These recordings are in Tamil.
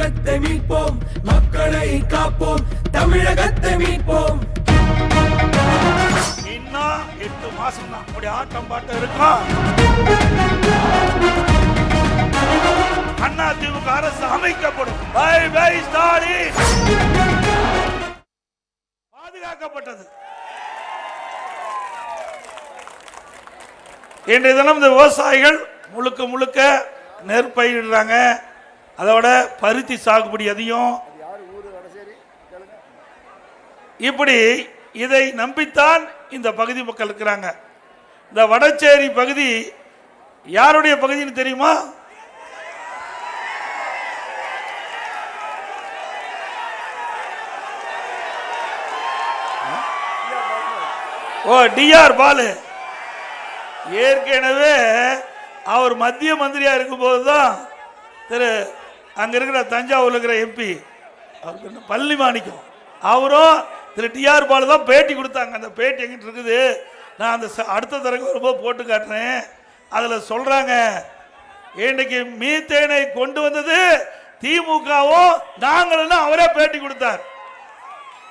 தமிழகத்தை மீட்போம், மக்களை காப்போம், தமிழகத்தை மீட்போம். இன்னும் 8 மாசம் தான் அப்படி ஆட்டம் பாட்டம் இருக்கும். அதிமுக அரசு அமைக்கப்படும். Bye bye Stalin. பாதுகாக்கப்பட்டது. இன்றைய தினம் இந்த விவசாயிகள் முழுக்க முழுக்க நெற்பயிரிடுறாங்க. அதோட பருத்தி சாகுபடி அதிகம். இப்படி இதை நம்பித்தான் இந்த பகுதி மக்கள் இருக்கிறாங்க. இந்த வடச்சேரி பகுதி யாருடைய பகுதின்னு தெரியுமா? ஓ, டிஆர் பாலு. ஏற்கனவே அவர் மத்திய மந்திரியா இருக்கும் போதுதான் அங்க இருக்கிற தஞ்சாவூர்ல இருக்கிற எம்பி பள்ளி மாணிக்கம் அவரும் திரு டிஆர் பாலு தான் பேட்டி கொடுத்தாங்க. அந்த பேட்டி எங்கிட்ட இருக்குது, நான் அந்த அடுத்த தடவை வரும்போது போட்டு காட்டுறேன். அதுல சொல்றாங்க, இன்னைக்கு மீத்தேனை கொண்டு வந்தது திமுகவும் நாங்களும் அவரே பேட்டி கொடுத்தார்.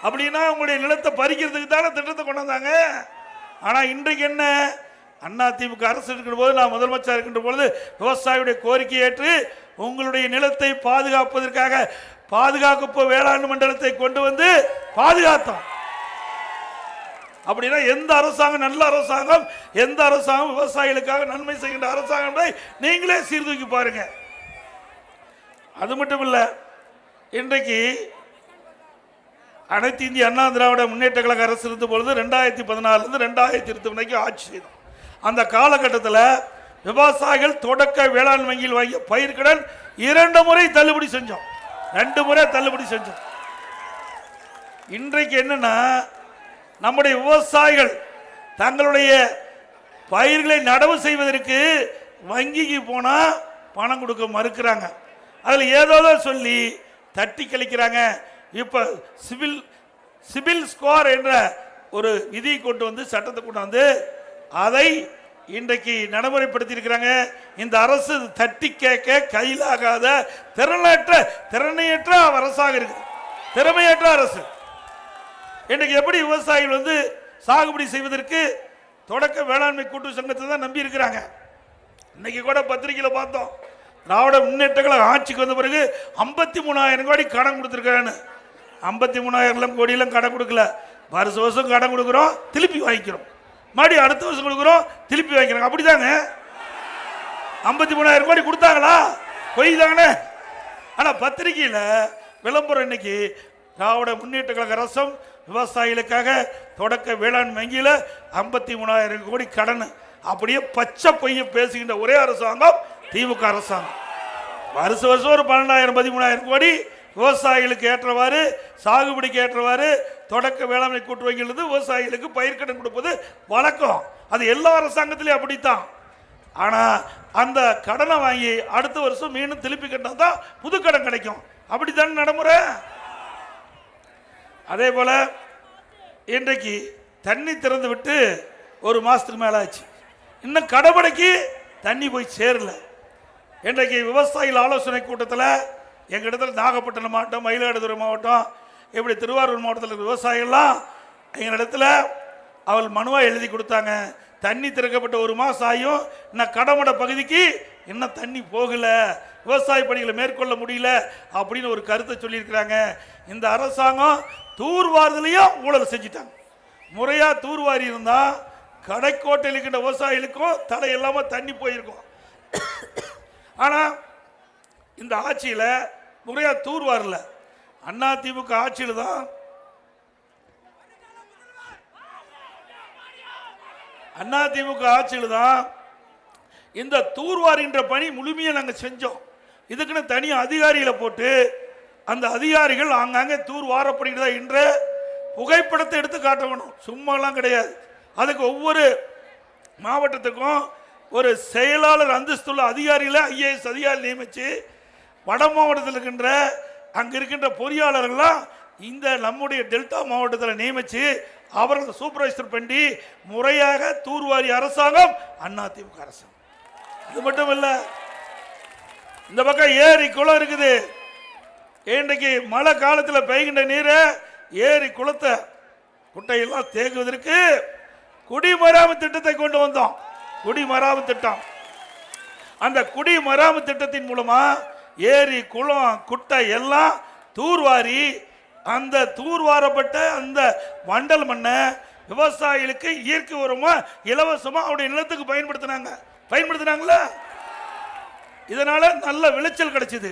அப்படின்னா உங்களுடைய நிலத்தை பறிக்கிறதுக்கு தானே திட்டத்தை கொண்டு வந்தாங்க. ஆனா இன்றைக்கு என்ன, அதிமுக அரசு இருக்கிற போது, நான் முதலமைச்சர் இருக்கின்ற பொழுது விவசாயியுடைய கோரிக்கை ஏற்று உங்களுடைய நிலத்தை பாதுகாப்பதற்காக பாதுகாப்பு வேளாண் மண்டலத்தை கொண்டு வந்து பாதுகாத்தோம். அப்படின்னா எந்த அரசாங்கம் நல்ல அரசாங்கம், எந்த அரசாங்கம் விவசாயிகளுக்காக நன்மை செய்கின்ற அரசாங்கம் நீங்களே சீர்தூக்கி பாருங்க. அது மட்டும் இல்ல, இன்றைக்கு அனைத்து இந்திய அண்ணா திராவிட முன்னேற்ற கழக அரசு இருந்த பொழுது 2014 2020 வரைக்கும் ஆட்சி செய்தோம். அந்த காலகட்டத்தில் விவசாயிகள் தொடக்க வேளாண் வங்கியில் வாங்கிய பயிர்கடன் 2 முறை தள்ளுபடி செஞ்சோம். 2 முறை தள்ளுபடி செஞ்சோம். இன்றைக்கு என்னன்னா, நம்முடைய விவசாயிகள் தங்களுடைய பயிர்களை நடவு செய்வதற்கு வங்கிக்கு போனா பணம் கொடுக்க மறுக்கிறாங்க. அதுல ஏதோ சொல்லி தட்டி கழிக்கிறாங்க. இப்ப சிபில் ஸ்கோர் என்ற ஒரு விதியை கொண்டு வந்து சட்டத்தை கொண்டு வந்து அதை இன்றைக்கு நடைமுறைப்படுத்தி இருக்கிறாங்க. இந்த அரசு தட்டி கேட்க கையிலாகாத திறனையற்ற அரசாக இருக்கு, திறமையற்ற அரசு. இன்றைக்கு எப்படி விவசாயிகள் வந்து சாகுபடி செய்வதற்கு தொடக்க வேளாண்மை கூட்டு சங்கத்தை தான் நம்பி இருக்கிறாங்க. இன்னைக்கு கூட பத்திரிகையில் பார்த்தோம், திராவிட முன்னேற்ற கழக ஆட்சிக்கு வந்த பிறகு 53,000 கோடி கடன் கொடுத்துருக்கான்னு. 53,000 கோடியெல்லாம் கடன் கொடுக்கல. வருஷம் கடன் கொடுக்குறோம், திருப்பி வாங்கிக்கிறோம், மறுபடியும் அடுத்த வருஷம் கொடுக்குறோம், திருப்பி வாங்கிக்கிறாங்க. அப்படிதாங்க. 53,000 கோடி கொடுத்தாங்களா? பொய் தானே. ஆனா பத்திரிகையில விளம்பரம் இன்னைக்கு திராவிட முன்னேற்ற கழக அரசும் விவசாயிகளுக்காக தொடக்க வேளாண் வங்கியில 53,000 கோடி கடன். அப்படியே பச்சை பொய்ய பேசுகின்ற ஒரே அரசாங்கம் திமுக அரசாங்கம். வருஷம் ஒரு 12,000 13,000 கோடி விவசாயிகளுக்கு ஏற்றவாறு, சாகுபடிக்கு ஏற்றவாறு தொடக்க வேளாண்மை கூட்டு வங்கியிலிருந்து விவசாயிகளுக்கு பயிர்க்கடன் கொடுப்பது வழக்கம். அது எல்லா அரசாங்கத்திலையும் அப்படித்தான். ஆனா அந்த கடனை வாங்கி அடுத்த வருஷம் மீண்டும் திருப்பி கட்டினா தான் புது கடன் கிடைக்கும். அப்படித்தான் நடைமுறை. அதே போல இன்றைக்கு தண்ணி திறந்து விட்டு 1 மாசத்துக்கு மேல ஆச்சு, இன்னும் கடமடைக்கு தண்ணி போய் சேரல. இன்றைக்கு விவசாயிகள் ஆலோசனை கூட்டத்தில் எங்க இடத்துல நாகப்பட்டினம் மாவட்டம், மயிலாடுதுறை மாவட்டம், இப்படி திருவாரூர் மாவட்டத்தில் இருக்கிற விவசாயிகள்லாம் எங்க இடத்துல அவள் மனுவாக எழுதி கொடுத்தாங்க. தண்ணி திறக்கப்பட்ட 1 மாசம் ஆகியும் இன்னும் கடமடை பகுதிக்கு இன்னும் தண்ணி போகல, விவசாய பணிகளை மேற்கொள்ள முடியல அப்படின்னு ஒரு கருத்தை சொல்லியிருக்கிறாங்க. இந்த அரசாங்கம் தூர்வாரதுலையும் ஊழல் செஞ்சுட்டாங்க. முறையா தூர்வாரி இருந்தா கடைக்கோட்டையில் இருக்கின்ற விவசாயிகளுக்கும் தடை இல்லாம தண்ணி போயிருக்கும். ஆனா இந்த ஆட்சியில முறையா தூர்வாரல. அதிமுக ஆட்சியில் தான் இந்த தூர்வாரின்ற பணி முழுமையாக நாங்கள் செஞ்சோம். இதுக்குன்னு தனி அதிகாரிகளை போட்டு அந்த அதிகாரிகள் ஆங்காங்கே தூர்வாரப்படுகிறதா என்ற புகைப்படத்தை எடுத்து காட்டணும். சும்மாலாம் கிடையாது. அதுக்கு ஒவ்வொரு மாவட்டத்துக்கும் ஒரு செயலாளர் அந்தஸ்துள்ள அதிகாரிகளை IAS அதிகாரி நியமிச்சு வட மாவட்டத்தில் இருக்கின்ற அங்க இருக்கின்ற பொறியாளர்கள்லாம் இந்த நம்முடைய டெல்டா மாவட்டத்தில் நியமிச்சு அவர்கள் சூப்பர்வைசர் பண்ணி முறையாக தூர்வாரி அரசாங்கம் அதிமுக அரசாங்கம். இது மட்டும் இல்ல, இந்த பக்கம் ஏரி குளம் இருக்குது, இன்றைக்கு மழை காலத்தில் பெய்கின்ற நீரை ஏரி குளத்தை குட்டையெல்லாம் தேக்குவதற்கு குடிமராமத்து திட்டத்தை கொண்டு வந்தோம். குடிமராமத்து திட்டம். அந்த குடிமராமத்து திட்டத்தின் மூலமா ஏரி குளம் குட்டை எல்லாம் தூர்வாரி அந்த தூர்வாரப்பட்ட அந்த வண்டல் மண்ணை விவசாயிகளுக்கு இயற்கை உரமா இலவசமா அவருடைய நிலத்துக்கு பயன்படுத்தினாங்களா. இதனால நல்ல விளைச்சல் கிடைச்சது.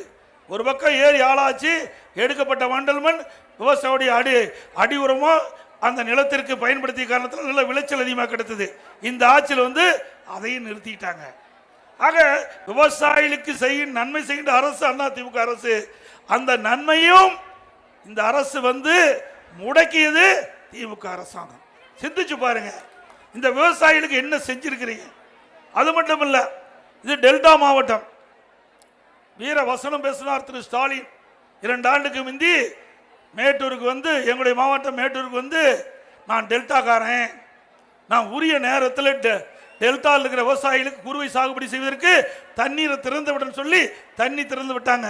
ஒரு பக்கம் ஏரி ஆளாச்சு, எடுக்கப்பட்ட வண்டல் மண் விவசாயியுடைய அடி உரமா அந்த நிலத்திற்கு பயன்படுத்திய காரணத்தில் நல்ல விளைச்சல் அதிகமாக கிடைத்தது. இந்த ஆட்சியில் அதையும் நிறுத்திட்டாங்க. ஆக விவசாயிகளுக்கு நன்மை செய்கின்ற அரசு அதிமுக அரசு. அந்த நன்மையும் இந்த அரசு முடக்கியது திமுக அரசாங்கம். சிந்திச்சு பாருங்க, இந்த விவசாயிகளுக்கு என்ன செஞ்சிருக்கிறீங்க. அது மட்டும் இல்ல, இது டெல்டா மாவட்டம். வீர வசனம் பேசினார் திரு ஸ்டாலின். 2 ஆண்டுக்கு முந்தி மேட்டூருக்கு எங்களுடைய மாவட்டம் மேட்டூருக்கு நான் டெல்டாக்காரன், நான் உரிய நேரத்தில் டெல்டாவில் இருக்கிற விவசாயிகளுக்கு குறுவை சாகுபடி செய்வதற்கு தண்ணீரை திறந்து விடன்னு சொல்லி தண்ணி திறந்து விட்டாங்க.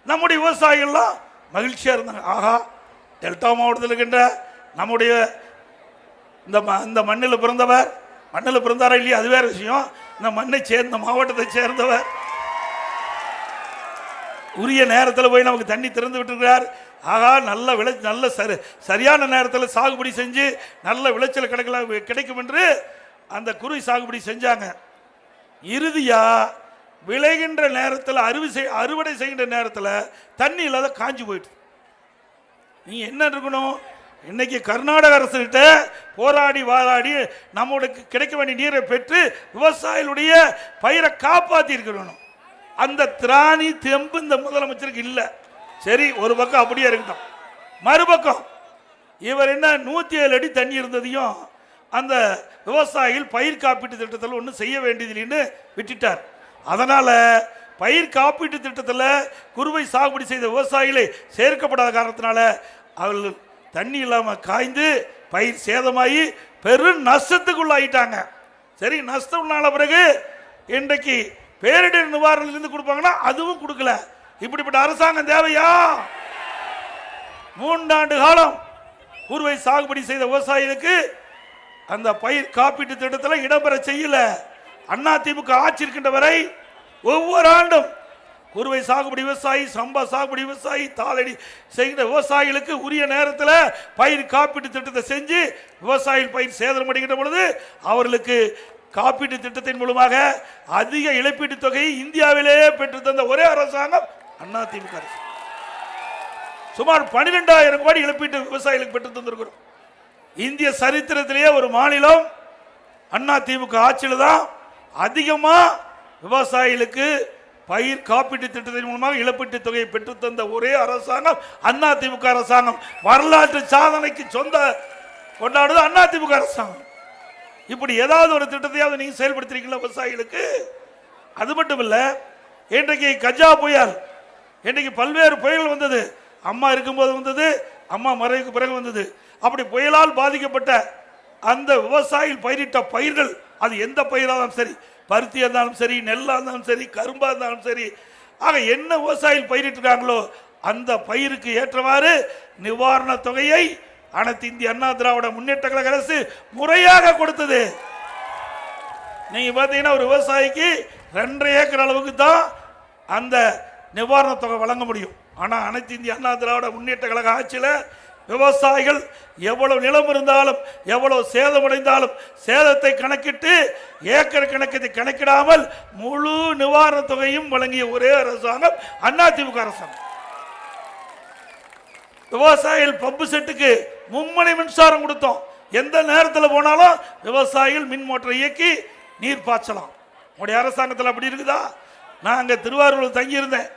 நம்முடைய விவசாயிகள்லாம் மகிழ்ச்சியா இருந்தாங்க. ஆகா, டெல்டா மாவட்டத்தில் இருக்கின்ற நம்முடைய இந்த மண்ணில் பிறந்தாரா இல்லையா அது வேற விஷயம். இந்த மண்ணை சேர்ந்த மாவட்டத்தை சேர்ந்தவர் உரிய நேரத்தில் போய் நமக்கு தண்ணி திறந்து விட்டுருக்கிறார். ஆகா, நல்ல சரியான நேரத்தில் சாகுபடி செஞ்சு நல்ல விளைச்சல் கிடைக்கும் என்று அந்த குறுவை சாகுபடி செஞ்சாங்க. இறுதியா விளைகின்ற நேரத்தில் அறுவடை செய்கின்ற நேரத்தில் தண்ணி இல்லாத காஞ்சி போயிட்டு. நீ என்ன இருக்கணும், இன்னைக்கு கர்நாடக அரசு கிட்ட போராடி வாராடி நம்மளுக்கு கிடைக்க வேண்டிய நீரை பெற்று விவசாயிகளுடைய பயிரை காப்பாற்றி இருக்கணும். அந்த திராணி தெம்பு இந்த முதலமைச்சருக்கு இல்லை. சரி, ஒரு பக்கம் அப்படியே இருக்கட்டும். மறுபக்கம் இவர் என்ன 107 அடி தண்ணி இருந்ததையும் அந்த விவசாயிகள் பயிர் காப்பீட்டு திட்டத்தில் ஒன்றும் செய்ய வேண்டியதில்லைன்னு விட்டுட்டார். அதனால பயிர் காப்பீட்டு திட்டத்தில் குறுவை சாகுபடி செய்த விவசாயிகளை சேர்க்கப்படாத காரணத்தினால அவர்கள் தண்ணி இல்லாமல் காய்ந்து பயிர் சேதமாகி பெரும் நஷ்டத்துக்குள்ளாயிட்டாங்க. சரி, நஷ்டம்னால பிறகு இன்றைக்கு பேரிடர் நிவாரணத்திலிருந்து கொடுப்பாங்கன்னா அதுவும் கொடுக்கல. இப்படிப்பட்ட அரசாங்கம் தேவையா? 3 ஆண்டு காலம் குறுவை சாகுபடி செய்த விவசாயிகளுக்கு அந்த பயிர் காப்பீட்டு திட்டத்தில் இடம்பெற செய்யல. அதிமுக ஆட்சி இருக்கின்ற வரை ஒவ்வொரு ஆண்டும் குறுவை சாகுபடி விவசாயி, சம்பா சாகுபடி விவசாயி, தாளடி செய்கிற விவசாயிகளுக்கு உரிய நேரத்தில் பயிர் காப்பீட்டு திட்டத்தை செஞ்சு விவசாயிகள் பயிர் சேதம் அடைகின்ற பொழுது அவர்களுக்கு காப்பீட்டு திட்டத்தின் மூலமாக அதிக இழப்பீட்டு தொகையை இந்தியாவிலேயே பெற்று தந்த ஒரே அரசாங்கம் அதிமுக அரசு. சுமார் 12,000 கோடி இழப்பீட்டு விவசாயிகளுக்கு பெற்று தந்திருக்கிறோம். இந்திய சரித்திரத்திலேயே ஒரு மாநிலம் அதிமுக ஆட்சியில் தான் அதிகமா விவசாயிகளுக்கு பயிர் காப்பீட்டு திட்டத்தின் மூலமாக இழப்பீட்டு தொகையை பெற்று தந்த ஒரே அரசாங்கம் அதிமுக அரசாங்கம். வரலாற்று சாதனைக்கு கொண்டாடுது அதிமுக அரசாங்கம். இப்படி ஏதாவது ஒரு திட்டத்தையாவது நீங்க செயல்படுத்திருக்கீங்களா விவசாயிகளுக்கு? அது மட்டும் இல்ல, இன்றைக்கு கஜா புயல், இன்றைக்கு பல்வேறு புயல் வந்தது. அம்மா இருக்கும்போது வந்தது, அம்மா மறைவுக்கு பிறகு வந்தது. அப்படி புயலால் பாதிக்கப்பட்ட அந்த விவசாயிகள் பயிரிட்ட பயிர்கள், அது எந்த பயிராலும் சரி, பருத்தியா இருந்தாலும் சரி, நெல்லா இருந்தாலும் சரி, கரும்பா இருந்தாலும் சரி, ஆக என்ன விவசாயிகள் பயிரிட்டிருக்காங்களோ அந்த பயிருக்கு ஏற்றவாறு நிவாரண தொகையை அனைத்து இந்திய அண்ணா திராவிட முன்னேற்ற கழக அரசு முறையாக கொடுத்தது. நீங்க பாத்தீங்கன்னா ஒரு விவசாயிக்கு 2.5 ஏக்கர் அளவுக்கு தான் அந்த நிவாரண தொகை வழங்க முடியும். ஆனா அனைத்து இந்திய அண்ணா திராவிட முன்னேற்ற கழக ஆட்சியில் விவசாயிகள் எவ்வளவு நிலம் இருந்தாலும் எவ்வளவு சேதமடைந்தாலும் சேதத்தை கணக்கிட்டு ஏக்கர் கணக்கத்தை கணக்கிடாமல் முழு நிவாரண தொகையும் வழங்கிய ஒரே அரசாங்கம் அதிமுக அரசாங்கம். விவசாயிகள் பம்பு செட்டுக்கு மும்முனை மின்சாரம் கொடுத்தோம். எந்த நேரத்தில் போனாலும் விவசாயிகள் மின் மோட்டரை இயக்கி நீர் பாய்ச்சலாம். உடைய அரசாங்கத்தில் அப்படி இருக்குதா? நான் அங்கே திருவாரூரில் தங்கியிருந்தேன்.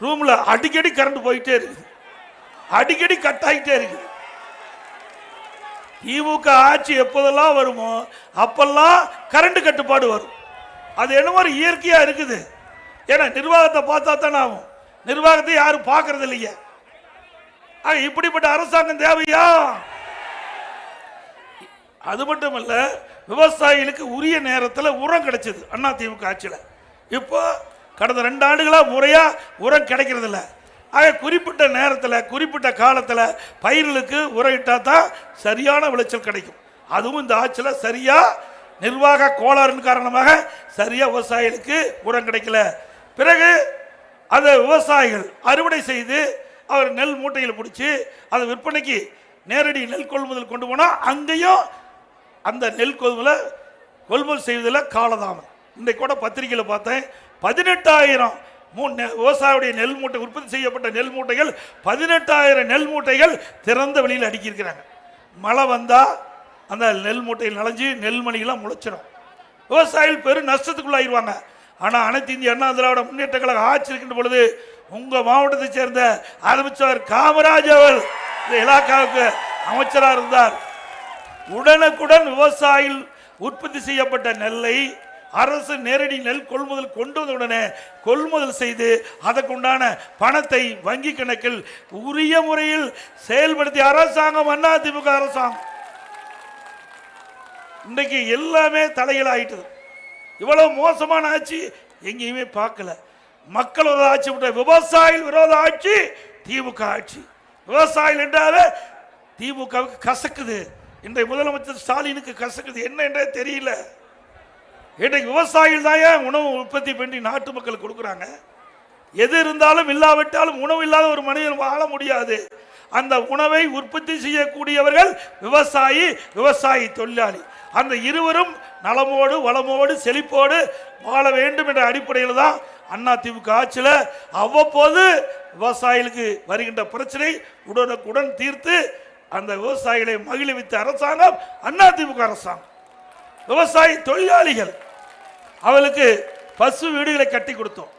ரூம்ல அடிக்கடி கரண்ட் போயிட்டே இருக்குது, அடிக்கடி கட் ஆகிட்டே இருக்குது. திமுக ஆட்சி எப்போதெல்லாம் வருமோ அப்பெல்லாம் கரண்ட் கட்டுப்பாடு வரும். அது என்னமோ இயற்கையா இருக்குது. ஏன்னா நிர்வாகத்தை பார்த்தா தானே ஆகும். நிர்வாகத்தை யாரும் பார்க்கறது இல்லையா? இப்படிப்பட்ட அரசாங்கம் தேவையா? அது மட்டுமல்ல, விவசாயிகளுக்கு உரிய நேரத்தில் உரம் கிடைச்சது அதிமுக ஆட்சியில். இப்போ கடந்த 2 ஆண்டுகளா முறையா உரம் கிடைக்கிறது இல்லை. ஆக குறிப்பிட்ட நேரத்தில் குறிப்பிட்ட காலத்தில் பயிர்களுக்கு உரையிட்டா தான் சரியான விளைச்சல் கிடைக்கும். அதுவும் இந்த ஆட்சியில் சரியா நிர்வாக கோளாறின் காரணமாக சரியா விவசாயிகளுக்கு உரம் கிடைக்கல. பிறகு அதை விவசாயிகள் அறுவடை செய்து அவர் நெல் மூட்டையில் பிடிச்சி அதை விற்பனைக்கு நேரடி நெல் கொள்முதல் கொண்டு போனால் அங்கேயும் அந்த நெல் கொள்முதல் செய்வதில் காலதாமம். இன்றைக்கு கூட பத்திரிகையில் பார்த்தேன் 18,000 விவசாயியுடைய நெல் மூட்டை உற்பத்தி செய்யப்பட்ட நெல் மூட்டைகள் 18,000 நெல் மூட்டைகள் திறந்த வெளியில் அடுக்கியிருக்கிறாங்க. மழை வந்தால் அந்த நெல் மூட்டையில் நனைஞ்சு நெல்மணிகளாம் முளைச்சிடும். விவசாயிகள் பெரும் நஷ்டத்துக்குள்ளாயிருவாங்க. ஆனால் அனைத்து இந்திய அண்ணா திராவிட முன்னேற்ற கழக ஆட்சி இருக்கின்ற பொழுது உங்கள் மாவட்டத்தை சேர்ந்த ஆரம்பிச்சவர் காமராஜ் அவர் இந்த இலாக்காவுக்கு அமைச்சராக இருந்தார். உடனுக்குடன் விவசாயிகள் உற்பத்தி செய்யப்பட்ட நெல்லை அரசு நேரடி நெல் கொள்முதல் கொண்டு வந்தவுடனே கொள்முதல் செய்து அதற்குண்டான பணத்தை வங்கி கணக்கில் உரிய முறையில் செயல்படுத்திய அரசாங்கம் அதிமுக அரசாங்கம். இன்றைக்கு எல்லாமே தலையில் ஆயிட்டது. இவ்வளவு மோசமான ஆட்சி எங்கேயுமே பார்க்கல. மக்கள் விரோத ஆட்சி விட்ட விவசாயிகள் விரோத ஆட்சி திமுக ஆட்சி. விவசாயிகள் என்றாலே திமுகவுக்கு கசக்குது. இன்றைய முதலமைச்சர் ஸ்டாலினுக்கு கசக்குது. என்ன என்றே தெரியல. இன்றைக்கு விவசாயிகள் தான் உணவு உற்பத்தி பண்ணி நாட்டு மக்கள் கொடுக்குறாங்க. எது இருந்தாலும் இல்லாவிட்டாலும் உணவு இல்லாத ஒரு மனிதன் வாழ முடியாது. அந்த உணவை உற்பத்தி செய்யக்கூடியவர்கள் விவசாயி தொழிலாளி. அந்த இருவரும் நலமோடு வளமோடு செழிப்போடு வாழ வேண்டும் என்ற அடிப்படையில் தான் அதிமுக ஆட்சியில் அவ்வப்போது விவசாயிகளுக்கு வருகின்ற பிரச்சனை உடனுக்குடன் தீர்த்து அந்த விவசாயிகளை மகிழ்வித்த அரசாங்கம் அதிமுக அரசாங்கம். விவசாயி தொழிலாளிகள் அவளுக்கு பசு வீடுகளை கட்டி கொடுத்தோம்.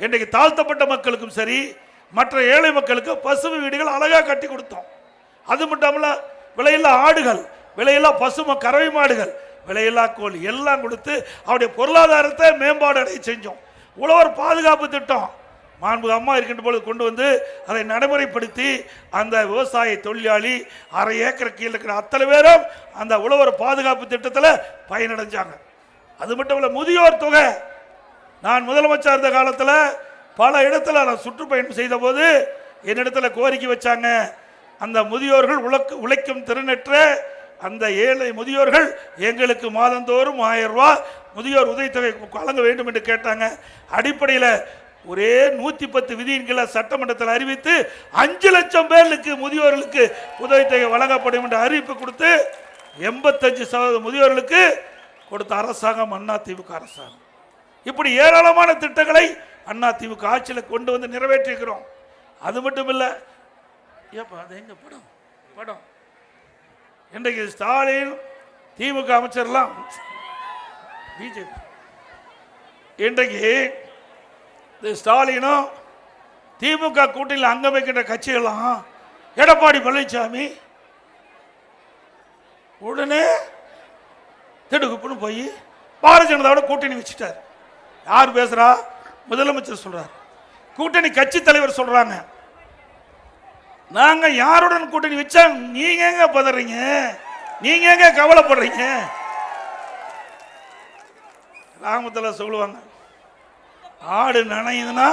இன்றைக்கு தாழ்த்தப்பட்ட மக்களுக்கும் சரி மற்ற ஏழை மக்களுக்கு பசு வீடுகள் அழகாக கட்டி கொடுத்தோம். அது மட்டும் விலையில்லா ஆடுகள், விலையில்லா பசும கறவை மாடுகள், விலையில்லா கோழி எல்லாம் கொடுத்து அவருடைய பொருளாதாரத்தை மேம்பாடு அடைய செஞ்சோம். உழவர் பாதுகாப்பு திட்டம் மாண்பு அம்மா இருக்கின்ற பொழுது கொண்டு வந்து அதை நடைமுறைப்படுத்தி அந்த விவசாய தொழிலாளி 1/2 ஏக்கர் கீழே இருக்கிற அத்தனை பேரும் அந்த உழவர் பாதுகாப்பு திட்டத்தில் பயனடைஞ்சாங்க. அது மட்டும் இல்லை, முதியோர் தொகை. நான் முதலமைச்சர் இருந்த காலத்தில் பல இடத்துல நான் சுற்றுப்பயணம் செய்த போது என்னிடத்துல கோரிக்கை வச்சாங்க. அந்த முதியோர்கள் உழைக்கும் திறனற்ற அந்த ஏழை முதியோர்கள் எங்களுக்கு மாதந்தோறும் 1000 ரூபாய் முதியோர் உதவித்தொகை வழங்க வேண்டும் என்று கேட்டாங்க. அடிப்படையில் ஒரே 110 விதியின் கீழே சட்டமன்றத்தில் அறிவித்து 5 லட்சம் பேருக்கு முதியோர்களுக்கு உதவித்தொகை வழங்கப்படும் என்று அறிவிப்பு கொடுத்து 85% முதியோர்களுக்கு கொடுத்த அரசாங்கம் அதிமுக அரசாங்கம். இப்படி ஏராளமான திட்டங்களை அதிமுக ஆட்சியில் கொண்டு வந்து நிறைவேற்றிருக்கிறோம். அது மட்டும் இல்லை, ஏப்பா அது எங்க படம் இன்றைக்கு ஸ்டாலின் திமுக அமைச்சர்லாம் பிஜேபி இன்றைக்கு ஸ்டாலினும் திமுக கூட்டணியில் அங்க வைக்கின்ற கட்சிகள்லாம் எடப்பாடி பழனிசாமி உடனே திடுக்குப்புன்னு போய் பாரதிய ஜனதாவோட கூட்டணி வச்சுட்டார். யார் பேசுறா? முதலமைச்சர் சொல்றார். கூட்டணி கட்சி தலைவர் சொல்றாங்க, நாங்க யாருடன் கூட்டணி வச்சா நீங்க எங்க பதறீங்க, நீங்க எங்க கவலைப்படுறீங்க? கிராமத்தில் சொல்லுவாங்க, ஆடு நனையுதுன்னா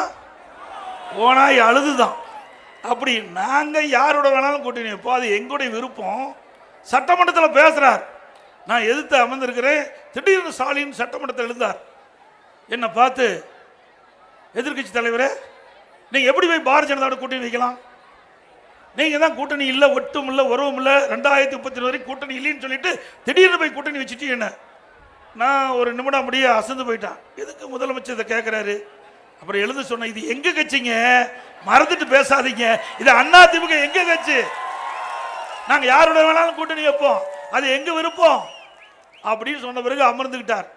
ஓனாய் அழுதுதான். அப்படி நாங்க யாரோட வேணாலும் கூட்டணி வைப்போம், அது எங்களுடைய விருப்பம். சட்டமன்றத்தில் பேசுறார், நான் எதிர்த்து அமர்ந்திருக்கிறேன். திடீர்னு ஸ்டாலின் சட்டமன்றத்தில் எழுந்தார். என்னை பார்த்து, எதிர்கட்சி தலைவரே நீங்க எப்படி போய் பாரதிய ஜனதாவோட கூட்டணி வைக்கலாம்? நீங்க தான் கூட்டணி இல்லை, ஒட்டும் இல்லை, உறவும் இல்லை, 2030 வரைக்கும் கூட்டணி இல்லைன்னு சொல்லிட்டு திடீர்னு போய் கூட்டணி வச்சுட்டு என்ன? நான் ஒரு நிமிடம் முடிய அசந்து போயிட்டான். எதுக்கு முதலமைச்சர் இதை கேட்கிறாரு? அப்புறம் எழுந்து சொன்ன, இது எங்க கட்சிங்க, மறந்துட்டு பேசாதீங்க, இது அதிமுக எங்க கட்சி, நாங்க யாரோட வேணாலும் கூட்டணி வைப்போம், அது எங்க விருப்பம் அப்படின்னு சொன்ன பிறகு அமர்ந்துகிட்டார்.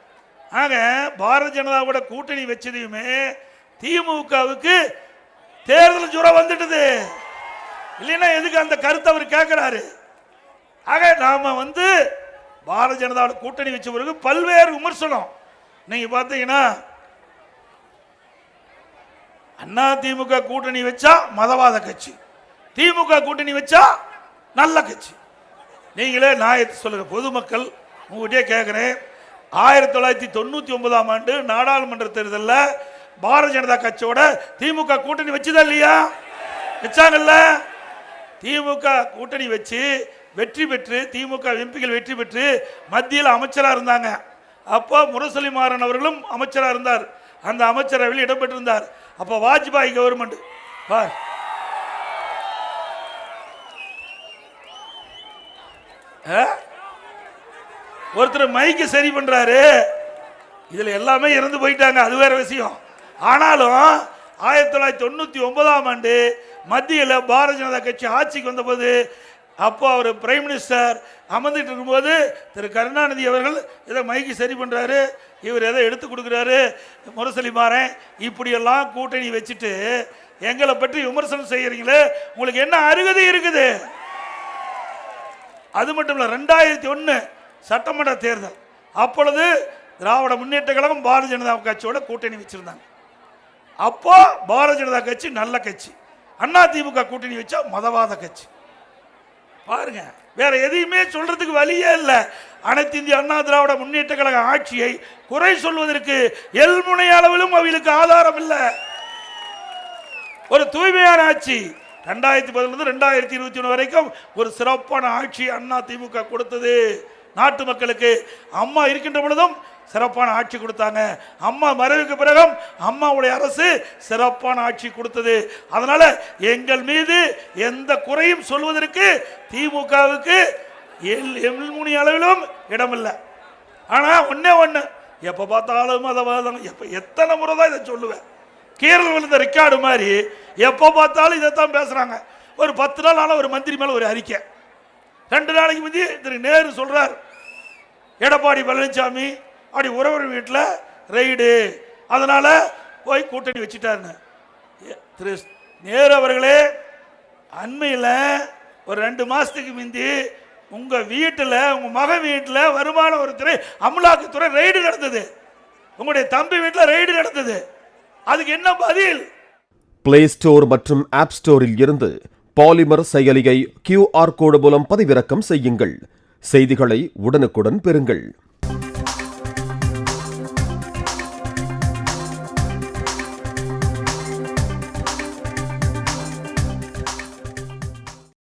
ஆக பாரதிய ஜனதாவோட கூட்டணி வச்சதையுமே திமுகவுக்கு தேர்தல் ஜுரம் வந்துட்டது. இல்லைன்னா எதுக்கு அந்த கருத்தை அவர் கேட்கிறாரு? ஆக நாம பாரதிய ஜனதாவோட கூட்டணி வச்ச பிறகு பல்வேறு விமர்சனம். நீங்க பாத்தீங்கன்னா அதிமுக கூட்டணி வச்சா மதவாத கட்சி, திமுக கூட்டணி வச்சா நல்ல கட்சி. நீங்களே நியாயத்தை சொல்லுங்க. பொதுமக்கள் உங்ககிட்டே கேட்கிறேன், 1999ஆம் ஆண்டு நாடாளுமன்ற தேர்தலில் பாரதிய ஜனதா கட்சியோட திமுக கூட்டணி வச்சுதா இல்லையா? வச்சாங்கல்ல. திமுக கூட்டணி வச்சு வெற்றி பெற்று திமுக எம்பிகள் வெற்றி பெற்று மத்தியில் அமைச்சராக இருந்தாங்க. அப்போ முரசொலி மாறன் அவர்களும் அமைச்சராக இருந்தார். அந்த அமைச்சரவையில் இடம்பெற்றிருந்தார். அப்போ வாஜ்பாய் கவர்மெண்ட் பார், ஒருத்தர் மைக்கு சரி பண்றாரு. இதுல எல்லாமே இறந்து போயிட்டாங்க, அது வேற விஷயம். ஆனாலும் 1999ஆம் ஆண்டு மத்தியில் பாரதிய ஜனதா கட்சி ஆட்சிக்கு வந்தபோது அப்போ அவர் பிரைம் மினிஸ்டர் அமர்ந்துட்டு இருக்கும்போது திரு கருணாநிதி அவர்கள் இதை மைக்கு சரி பண்றாரு, இவர் எதை எடுத்து கொடுக்குறாரு, முரசொலி மாறன் இப்படியெல்லாம் கூட்டணி வச்சுட்டு எங்களை பற்றி விமர்சனம் செய்யறீங்களே, உங்களுக்கு என்ன அருகதை இருக்குது? அது மட்டும் இல்ல, 2001 சட்டமன்ற தேர்தல் அப்பொழுது திராவிட முன்னேற்ற கழகம் பாரதிய ஜனதா கட்சியோட கூட்டணி வச்சிருந்தாங்க. அப்போ பாரதிய ஜனதா கட்சி நல்ல கட்சி, அண்ணா திமுக கூட்டணி வச்சா மதவாத கட்சி. பாருங்க, வேற எதையுமே சொல்றதுக்கு வழியே இல்லை. அனைத்து இந்திய அண்ணா திராவிட முன்னேற்ற கழக ஆட்சியை குறை சொல்வதற்கு எல்முனை அளவிலும் அவர்களுக்கு ஆதாரம் இல்லை. ஒரு தூய்மையான ஆட்சி 2011 2021 வரைக்கும் ஒரு சிறப்பான ஆட்சி அண்ணா திமுக கொடுத்தது நாட்டு மக்களுக்கு. அம்மா இருக்கின்ற பொழுதும் சிறப்பான ஆட்சி கொடுத்தாங்க. அம்மா மறைவுக்கு பிறகும் அம்மாவுடைய அரசு சிறப்பான ஆட்சி கொடுத்தது. அதனால எங்கள் மீது எந்த குறையும் சொல்வதற்கு திமுகவுக்கு எல்முனை அளவிலும் இடமில்லை. ஆனா ஒன்னே ஒண்ணு, எப்ப பார்த்தாலும் மதவாதம். எத்தனை முறை தான் இதை சொல்லுவேன், கீரல் விழுந்த ரெக்கார்டு மாதிரி எப்போ பார்த்தாலும் இதைத்தான் பேசுறாங்க. ஒரு 10 நாள் ஆன ஒரு மந்திரி மேல ஒரு அறிக்கை, 2 நாளைக்கு முந்தி திரு நேரு சொல்றார் எடப்பாடி பழனிசாமி அப்படி உறவர் வீட்டில் ரெய்டு, அதனால போய் கூட்டணி வச்சுட்டாருன்னு. திரு நேரு அவர்களே, அண்மையில் ஒரு 2 மாசத்துக்கு முந்தி உங்க வீட்டில் உங்க மகன் வீட்டில் வருமான வரித்துறை அமலாக்கத்துறை ரெய்டு நடந்தது, உங்களுடைய தம்பி வீட்டில் ரெய்டு நடந்தது. அதுக்கு என்ன பதில்? பிளே ஸ்டோர் மற்றும் ஆப் ஸ்டோரில் இருந்து பாலிமர் செயலியை QR கோடு மூலம் பதிவிறக்கம் செய்யுங்கள். செய்திகளை உடனுக்குடன் பெறுங்கள்.